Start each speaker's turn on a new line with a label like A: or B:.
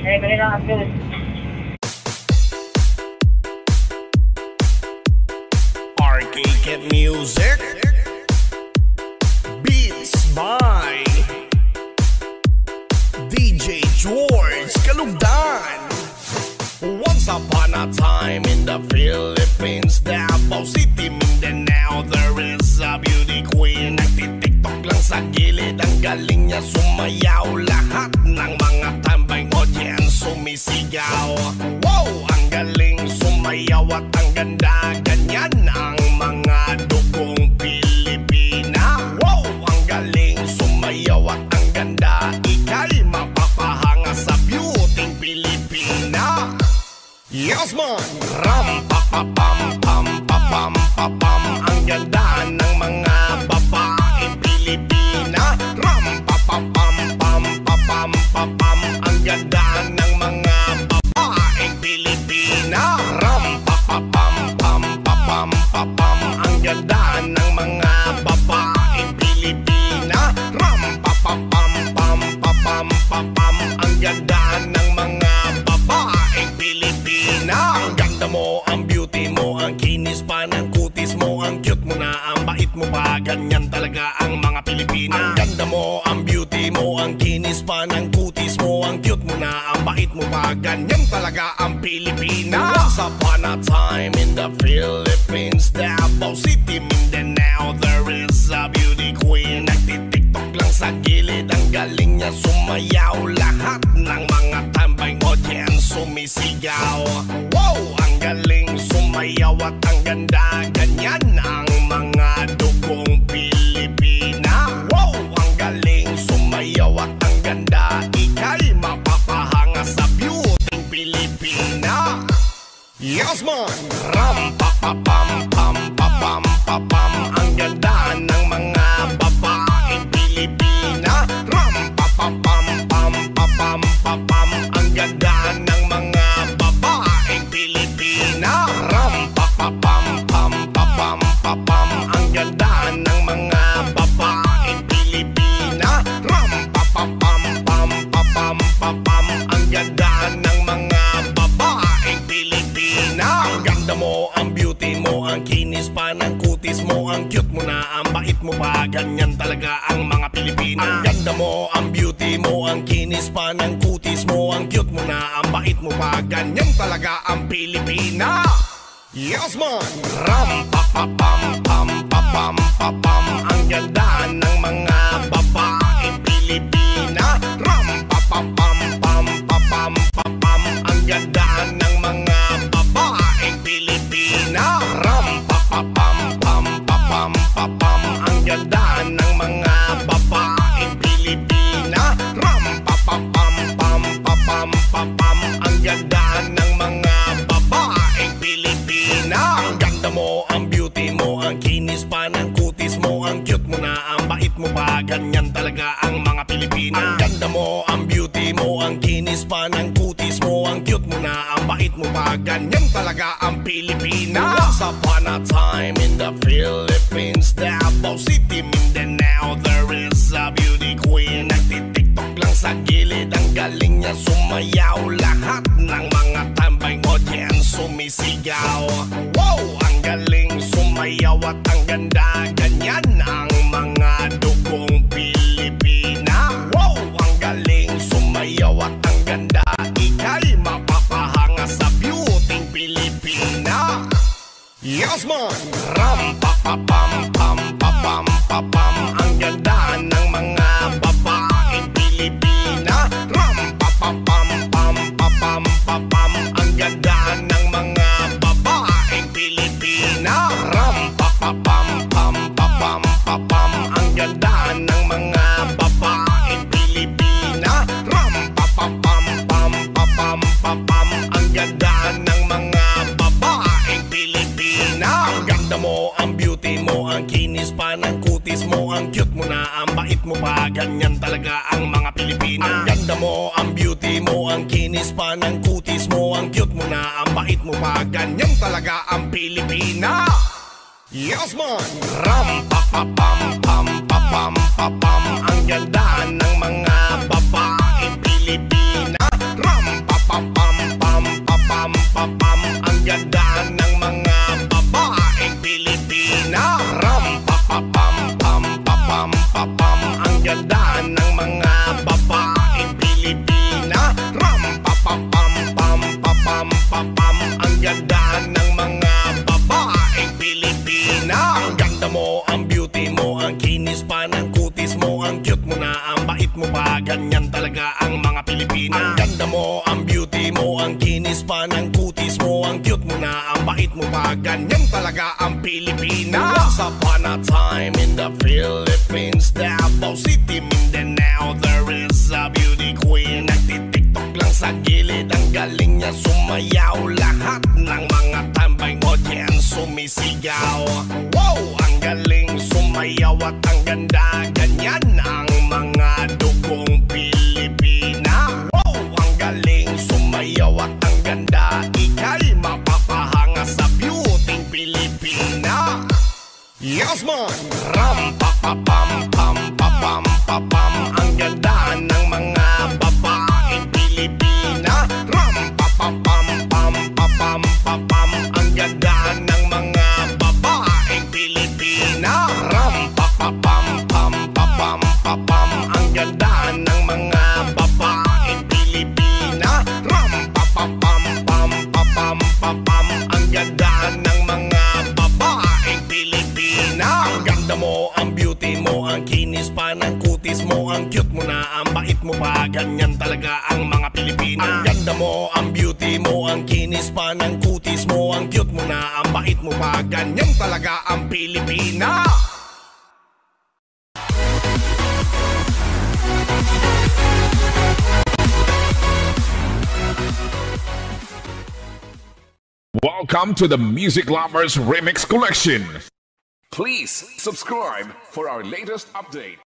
A: Eh, kanila ang news.
B: Arcade Music Beats by DJ George Kalugdan. Once upon a time in the Philippines, Davao City, Mindanao, there is a beauty queen. Nagtitiktok lang sa gilid, ang galing niya sumayaw. Lahat ng mga tambay audience sumisigaw. Wow, ang galing sumayaw at ang ganda. Ganyan ang mga dugong Pilipina. Wow, ang galing sumayaw at ang ganda. Ika'y mapapahanga sa beauty Pilipina. Yes man! Ram pa pa pam pam pa pam pa pam. Ang ganda ng mga babaeng Pilipina. Ram pa pa pam pam pa pam pa pam. Ang ganda ng mga babaeng Pilipina. Ram pa pa pam pam pa pam pa pam. Ang ganda ng mga babaeng Pilipina. Ram pa pa pam pam pa pam pa pam. Ang ganda ng mga babaeng Pilipina. Ang ganda mo, ang beauty mo, ang kinis pa ng kutis mo, ang cute mo na, ang bait mo pa. Ganyan talaga ang mga Pilipina. Ang ganda mo, ang beauty mo, ang kinis pa ng kutis mo, ang cute mo na, ang bait mo pa. Ganyan talaga ang Pilipina. Once upon a time in the Philippines, Davao City, Mindanao, there is a beauty queen. Nagtitiktok lang sa gilid, ang galing niya sumayaw. Lahat ng mga tambay audience sumisigaw. Wow, ang galing sumayaw at ang ganda. Ganyan ang mga dugong Pilipina. Wow, ang galing sumayaw at ang ganda. Ika'y mapapahanga sa beauty Pilipina. Yes man! Ram pa pa pam pam pa pam pa pam. Ang ganda ng mga babaeng Pilipina. Ram pa pa pam pam pa pam pa pam. Ang ganda ng mga babaeng Pilipina. Ram pa pa pam pam pa pam pa pam. Ang ganda ng mga babaeng Pilipina. Ram pa pa pam pam pa pam pa pam. Ang ganda ng mga babaeng Pilipina. Ang ganda mo, ang beauty mo, ang kinis pa ng kutis mo, ang cute mo na, ang bait mo pa. Ganyan talaga ang mga Pilipina. Ang ganda mo, ang beauty mo, ang kinis pa ng kutis mo, ang cute mo na, ang bait mo pa. Ganyan talaga ang Pilipina. Yes man! Ram pa pa pam pam pa pam pa pam. Ang ganda ng mga babaeng Pilipina. Ram pa pa pam pam pa pam pa pam. Ang ganda ng mga babaeng Pilipina. Ram pa pa pam pam pa pam pa pam. Ang ganda ng mga babaeng Pilipina. Ram pa pa pam pam pa pam pa pam. Ang ganda ng mga babaeng Pilipina. Ang ganda mo, ang beauty mo, ang kinis pa ng kutis mo, ang cute mo na, ang bait mo pa. Ganyan talaga ang mga Pilipina. Ang ganda mo, ang beauty mo, ang kinis pa ng kutis mo, ang cute mo na, ang bait mo pa. Ganyan talaga ang Pilipina. Once upon a time in the Philippines, Davao City, Mindanao, there is a beauty queen. Nagtitiktok lang sa gilid, ang galing niya sumayaw. Lahat ng mga tambay audience sumisigaw. Wow, ang galing sumayaw at ang ganda. Ganyan ang mga dugong Pilipina. Wow, ang galing sumayaw at ang ganda. Ika'y mapapahanga sa beauty Pilipina. Yes man! Ram pa pa pam pam pa pam pa pam. Ang ganda ng mga babaeng Pilipina. Ram pa pa pam pam pa pam pa pam. Ang ganda ng mga babaeng Pilipina. Ram pa pa pam pam pa pam pa pam. Ang ganda ng mga babaeng Pilipina. Ram pa pa pam pam pa pam pa pam. Ang ganda ng mga babaeng Pilipina. Ang ganda mo, ang beauty mo, ang kinis pa ng kutis mo, ang cute mo na, ang bait mo pa. Ganyan talaga ang mga Pilipina. Ang ganda mo, ang beauty mo, ang kinis pa ng kutis mo, ang cute mo na, ang bait mo pa. Ganyan talaga ang Pilipina. Yes man! Ram pa pa pam pam pa pam pa pam. Ang ganda ng mga babaeng Pilipina. Ram mga Pilipina. Ang ganda mo, ang beauty mo, ang kinis pa ng kutis mo, ang cute mo na, ang bait mo pa, ganyan talaga ang Pilipina. Once upon a time in the Philippines, Davao City, Mindanao, there is a beauty queen. Nagtitiktok lang sa gilid, ang galing niya sumayaw. Lahat ng mga tambay audience sumisigaw. Wow, ang galing sumayaw at ang ganda, ganyan ang mga dugong Pilipina. Wow, ang galing sumayaw at ang ganda, ika'y mapapahanga sa beauty Pilipina. Yes man! Ram pa pa pam pam pa pam pa pam, ang ganda ng mga babaeng Pilipina. Ram pa pa pam pam pa pam pa pam, ang ganda ng mga babaeng Pilipina. Ram pa pa pam pam pa pam pa pam, ang ganda ng mga babaeng Pilipina. Ram pa pa pam pam pa pam pa pam, ang ganda ng mga babaeng Pilipina. Ang ganda mo, ang beauty mo, ang kinis pa ng kutis mo, ang cute mo na, ang bait mo pa, ganyan talaga ang mga Pilipina. Ang ganda mo, ang beauty mo, ang kinis pa ng kutis mo, ang cute mo na, ang bait mo pa, ganyan talaga ang Pilipina.
A: Welcome to the Music Lovers Remix Collection. Please subscribe for our latest update.